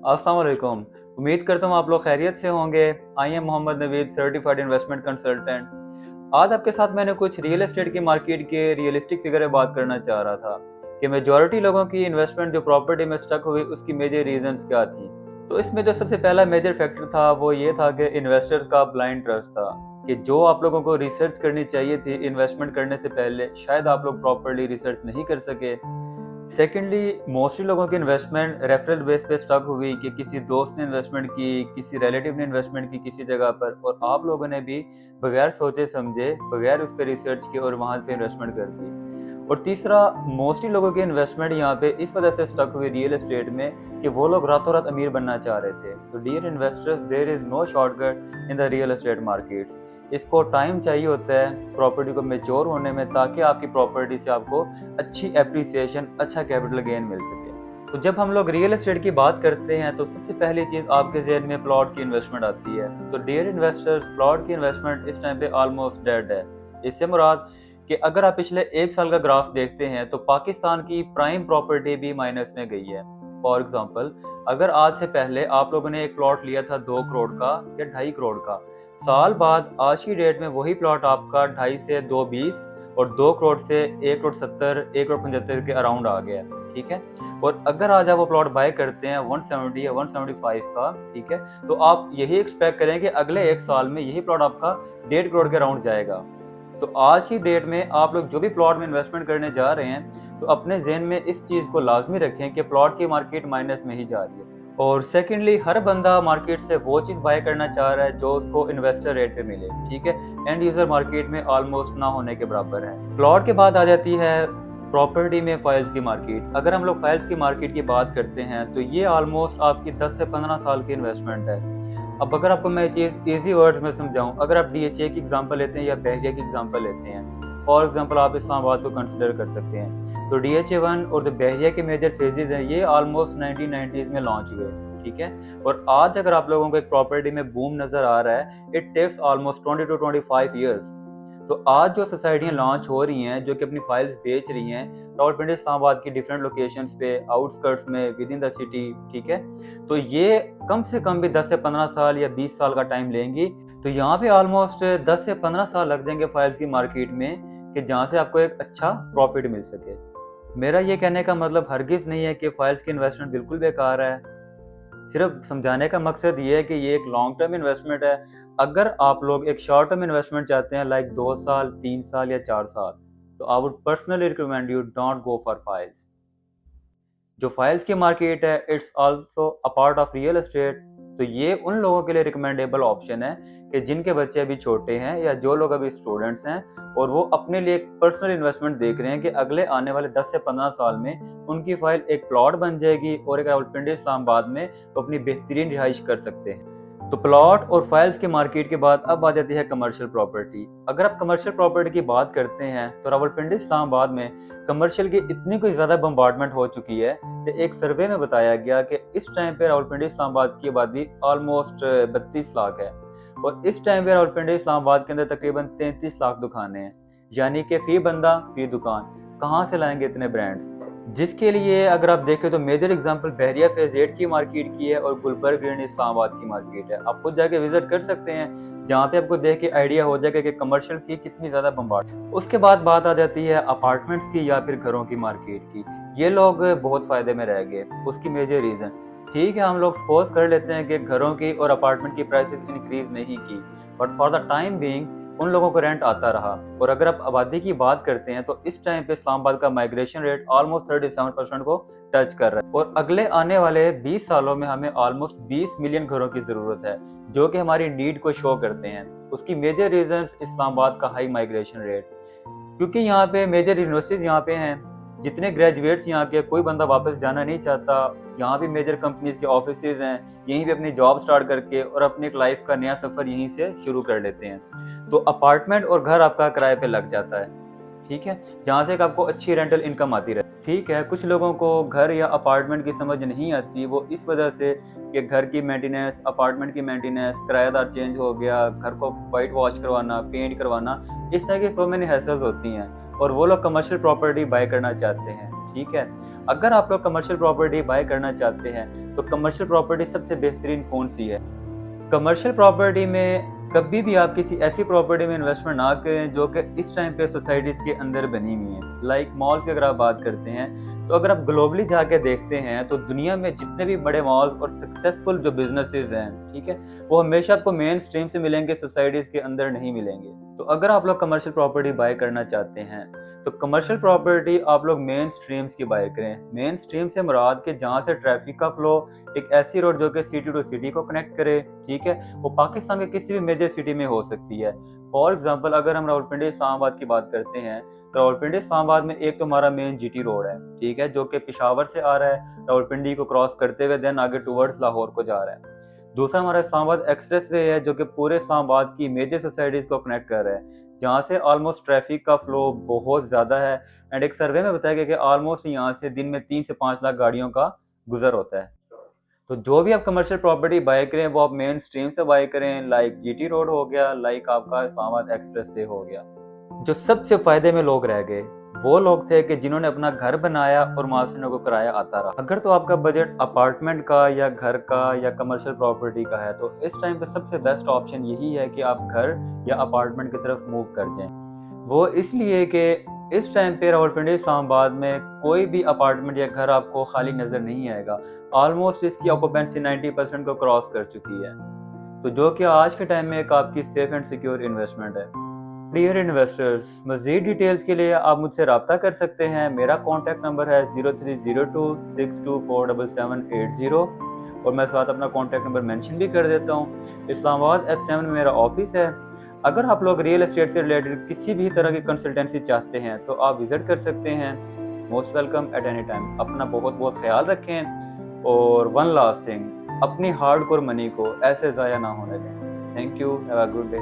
अस्सलाम वालेकुम। उम्मीद करता हूँ आप लोग खैरियत से होंगे। I am Mohammad Naveed, certified investment consultant. आज आपके साथ मैंने कुछ रियल एस्टेट की मार्केट के रियलिस्टिक फिगर बात करना चाह रहा था कि मेजॉरिटी लोगों की इन्वेस्टमेंट जो प्रॉपर्टी में स्टक हुई उसकी मेजर रीजंस क्या थी। तो इसमें जो सबसे पहला मेजर फैक्टर था वो ये था कि इन्वेस्टर्स का ब्लाइंड ट्रस्ट था कि जो आप लोगों को रिसर्च करनी चाहिए थी इन्वेस्टमेंट करने से पहले, शायद आप लोग प्रॉपर्ली रिसर्च नहीं कर सके। सेकेंडली, मोस्टली लोगों की इन्वेस्टमेंट रेफरल बेस पे स्टक हुई कि किसी दोस्त ने इन्वेस्टमेंट की, किसी रिलेटिव ने इन्वेस्टमेंट की किसी जगह पर, और आप लोगों ने भी बगैर सोचे समझे, बगैर उस पर रिसर्च किए और वहां पे इन्वेस्टमेंट कर दी। और तीसरा, मोस्टली लोगों की इन्वेस्टमेंट यहाँ पे इस वजह से स्टक हुई रियल एस्टेट में कि वो लोग रातों रात अमीर बनना चाह रहे थे। तो dear investors, there is no shortcut in the real estate markets. इसको टाइम चाहिए होता है प्रॉपर्टी को मेच्योर होने में, ताकि आपकी प्रॉपर्टी से आपको अच्छी एप्रिसिएशन, अच्छा कैपिटल गेन मिल सके। तो जब हम लोग रियल एस्टेट की बात करते हैं तो सबसे पहली चीज आपके ज़हन में प्लॉट की इन्वेस्टमेंट आती है। तो डियर इन्वेस्टर्स, प्लॉट की इन्वेस्टमेंट इस टाइम पे ऑलमोस्ट डेड है। इससे मुराद कि अगर आप पिछले एक साल का ग्राफ देखते हैं तो पाकिस्तान की प्राइम प्रॉपर्टी भी माइनस में गई है। फॉर एग्जाम्पल, अगर आज से पहले आप लोगों ने एक प्लॉट लिया था 2 करोड़ का या 2.5 करोड़ का, साल बाद आज की डेट में वही प्लॉट आपका 2.5 से 2.20 और 2 करोड़ से 1 करोड़ 70, 1 करोड़ 75 के अराउंड आ गया। ठीक है। और अगर आज आप वो प्लॉट बाय करते हैं 170 या 175 का, ठीक है, तो आप यही एक्सपेक्ट करें कि अगले एक साल में यही प्लॉट आपका 1.5 करोड़ के अराउंड जाएगा। तो आज की डेट में आप लोग जो भी प्लॉट में इन्वेस्टमेंट करने जा रहे हैं, तो अपने ज़हन में इस चीज़ को लाजमी रखें कि प्लॉट की मार्केट माइनस में ही जा रही है। और सेकेंडली, हर बंदा मार्केट से वो चीज़ बाय करना चाह रहा है जो उसको इन्वेस्टर रेट पे मिले। ठीक है। एंड यूजर मार्केट में ऑलमोस्ट ना होने के बराबर है। प्लॉट के बाद आ जाती है प्रॉपर्टी में फाइल्स की मार्केट। अगर हम लोग फाइल्स की मार्केट की बात करते हैं तो ये ऑलमोस्ट आपकी 10 से 15 साल की इन्वेस्टमेंट है। अब अगर आपको मैं चीज़ इजी वर्ड्स में समझाऊं, अगर आप डीएचए की एग्जांपल लेते हैं या बहरिया की एग्जांपल लेते हैं, फॉर एग्जांपल आप इस्लामाबाद को कंसिडर कर सकते हैं। तो डीएचए 1 और द बहरिया के मेजर फेजेज हैं, ये ऑलमोस्ट 1990s में लॉन्च हुए। ठीक है। और आज अगर आप लोगों को एक प्रॉपर्टी में बूम नजर आ रहा है, it takes almost 20 to 25 years. तो आज जो सोसाइटियां लॉन्च हो रही हैं, जो कि अपनी फाइल्स बेच रही हैं रावलपिंडी इस्लामाबाद की डिफरेंट लोकेशंस पे, आउटस्कर्ट्स में, विद इन द सिटी, ठीक है, तो ये कम से कम भी 10 से 15 साल या 20 साल का टाइम लेंगी। तो यहाँ पे ऑलमोस्ट 10 से 15 साल लग जाएंगे फाइल्स की मार्केट में कि जहाँ से आपको एक अच्छा प्रॉफिट मिल सके। मेरा ये कहने का मतलब हरगिज नहीं है कि फाइल्स की इन्वेस्टमेंट बिल्कुल बेकार है। सिर्फ समझाने का मकसद ये है कि ये एक लॉन्ग टर्म इन्वेस्टमेंट है। अगर आप लोग एक शॉर्ट टर्म इन्वेस्टमेंट चाहते हैं, लाइक 2 साल, 3 साल या 4 साल, तो I would personally recommend you don't go for files. जो फाइल्स की मार्केट है, it's also a part of real estate. तो ये उन लोगों के लिए रिकमेंडेबल ऑप्शन है कि जिनके बच्चे अभी छोटे हैं या जो लोग अभी स्टूडेंट्स हैं और वो अपने लिए एक पर्सनल इन्वेस्टमेंट देख रहे हैं कि अगले आने वाले 10 से 15 साल में उनकी फाइल एक प्लॉट बन जाएगी और एक रावलपिंडी इस्लामाबाद में वो अपनी बेहतरीन रिहाइश कर सकते हैं। तो प्लॉट और फाइल्स की मार्केट के बाद अब आ जाती है कमर्शियल प्रॉपर्टी। अगर आप कमर्शियल प्रॉपर्टी की बात करते हैं तो रावलपिंडी इस्लामाबाद में कमर्शियल की इतनी कोई ज्यादा बम्बार्डमेंट हो चुकी है कि एक सर्वे में बताया गया कि इस टाइम पे रावलपिंडी इस्लामाबाद की आबादी ऑलमोस्ट 32 लाख है। और इस टाइम पे रावलपिंडी इस्लामाबाद के अंदर तकरीबन 33 लाख दुकानें हैं। यानी कि फी बंदा फी दुकान, कहाँ से लाएंगे इतने ब्रांड्स? जिसके लिए अगर आप देखें तो मेजर एग्जांपल बहरिया फेज 8 की मार्केट की है और गुलबर्ग ग्रीन इस्लामाबाद की मार्केट है। आप खुद जाके विजिट कर सकते हैं, जहाँ पे आपको देख के आइडिया हो जाएगा कि कमर्शियल की कितनी ज्यादा बम्बार्ड। उसके बाद बात आ जाती है अपार्टमेंट्स की या फिर घरों की मार्केट की। ये लोग बहुत फायदे में रह गए। उसकी मेजर रीजन, ठीक है, हम लोग सपोज कर लेते हैं कि घरों की और अपार्टमेंट की प्राइसेस इंक्रीज नहीं की, but for the time being उन लोगों को रेंट आता रहा। और अगर आप आबादी की बात करते हैं तो इस टाइम पे इस्लामाबाद का माइग्रेशन रेट ऑलमोस्ट 37% को टच कर रहा है और अगले आने वाले 20 सालों में हमें ऑलमोस्ट 20 मिलियन घरों की जरूरत है, जो कि हमारी नीड को शो करते हैं। उसकी मेजर रीजन इस्लामाबाद का हाई माइग्रेशन रेट, क्योंकि यहाँ पे मेजर यूनिवर्सिटीज यहाँ पे हैं, जितने ग्रेजुएट्स यहाँ के, कोई बंदा वापस जाना नहीं चाहता। यहाँ भी मेजर कंपनीज के ऑफिसेज हैं, यहीं पे अपनी जॉब स्टार्ट करके और अपनी एक लाइफ का नया सफर यहीं से शुरू कर लेते हैं। तो अपार्टमेंट और घर आपका किराए पे लग जाता है, ठीक है, जहाँ से आपको अच्छी रेंटल इनकम आती रहे। ठीक है, कुछ लोगों को घर या अपार्टमेंट की समझ नहीं आती, वो इस वजह से कि घर की मेंटेनेंस, अपार्टमेंट की मेंटेनेंस, किराएदार चेंज हो गया, घर को वाइट वॉश करवाना, पेंट करवाना, इस तरह की सो मेनी हैसल्स होती हैं और वो लोग कमर्शियल प्रॉपर्टी बाय करना चाहते हैं। ठीक है। अगर आप लोग कमर्शियल प्रॉपर्टी बाय करना चाहते हैं तो कमर्शियल प्रॉपर्टी सबसे बेहतरीन कौन सी है? कमर्शियल प्रॉपर्टी में कभी भी आप किसी ऐसी प्रॉपर्टी में इन्वेस्टमेंट ना करें जो कि इस टाइम पे सोसाइटीज़ के अंदर बनी हुई हैं। लाइक मॉल्स की अगर आप बात करते हैं तो अगर आप ग्लोबली जाके देखते हैं तो दुनिया में जितने भी बड़े मॉल्स और सक्सेसफुल जो बिजनेसेस हैं, ठीक है, वो हमेशा आपको मेन स्ट्रीम से मिलेंगे, सोसाइटीज़ के अंदर नहीं मिलेंगे। तो अगर आप लोग कमर्शियल प्रॉपर्टी बाय करना चाहते हैं तो कमर्शियल प्रॉपर्टी आप लोग मेन स्ट्रीम्स की बाय करें। मेन स्ट्रीम से मुराद के जहाँ से ट्रैफिक का फ्लो, एक ऐसी रोड जो कि सिटी टू सिटी को कनेक्ट करे, ठीक है, वो पाकिस्तान के किसी भी मेजर सिटी में हो सकती है। फॉर एग्जांपल अगर हम रावलपिंडी इस्लामाबाद की बात करते हैं तो रावलपिंडी इस्लामाबाद में एक तो हमारा मेन जीटी रोड है, ठीक है, जो कि पेशावर से आ रहा है, रावलपिंडी को क्रॉस करते हुए देन आगे टुवर्ड्स लाहौर को जा रहा है। दूसरा हमारा इस्लामाबाद एक्सप्रेस वे है जो कि पूरे इस्लामाबाद की मेजर सोसाइटीज़ को कनेक्ट कर रहा है, जहाँ से ऑलमोस्ट ट्रैफिक का फ्लो बहुत ज़्यादा है। एंड एक सर्वे में बताया गया कि ऑलमोस्ट यहाँ से दिन में 3 से 5 लाख गाड़ियों का गुजर होता है। तो जो भी आप कमर्शियल प्रॉपर्टी बाय करें वो आप मेन स्ट्रीम से बाय करें, लाइक जीटी रोड हो गया, लाइक आपका इस्लामाबाद एक्सप्रेस वे हो गया। जो सबसे फायदे में लोग रह गए वो लोग थे कि जिन्होंने अपना घर बनाया और मालकिनों को किराया आता रहा। अगर तो आपका बजट अपार्टमेंट का या घर का या कमर्शियल प्रॉपर्टी का है तो इस टाइम पे सबसे बेस्ट ऑप्शन यही है कि आप घर या अपार्टमेंट की तरफ मूव कर जाएं। वो इसलिए कि इस टाइम पे रावलपिंडी इस्लामाबाद में कोई भी अपार्टमेंट या घर आपको खाली नजर नहीं आएगा। ऑलमोस्ट इसकी ऑक्यूपेंसी 90% को क्रॉस कर चुकी है, तो जो कि आज के टाइम में एक आपकी सेफ एंड सिक्योर इन्वेस्टमेंट है। डियर इन्वेस्टर्स, मजीद डिटेल्स के लिए आप मुझसे रब्ता कर सकते हैं। मेरा कॉन्टैक्ट नंबर है 0302624770 और मैं साथ अपना कॉन्टैक्ट नंबर मेंशन भी कर देता हूँ। इस्लामाबाद F7 में मेरा ऑफिस है। अगर आप लोग रियल एस्टेट से रिलेटेड किसी भी तरह की कंसल्टेंसी चाहते हैं तो आप विजिट कर सकते हैं। Most welcome at any time. अपना बहुत बहुत ख्याल रखें और वन लास्ट थिंग, अपनी हार्ड कोर मनी को ऐसे ज़ाया ना होने दें। Thank you, have a good day.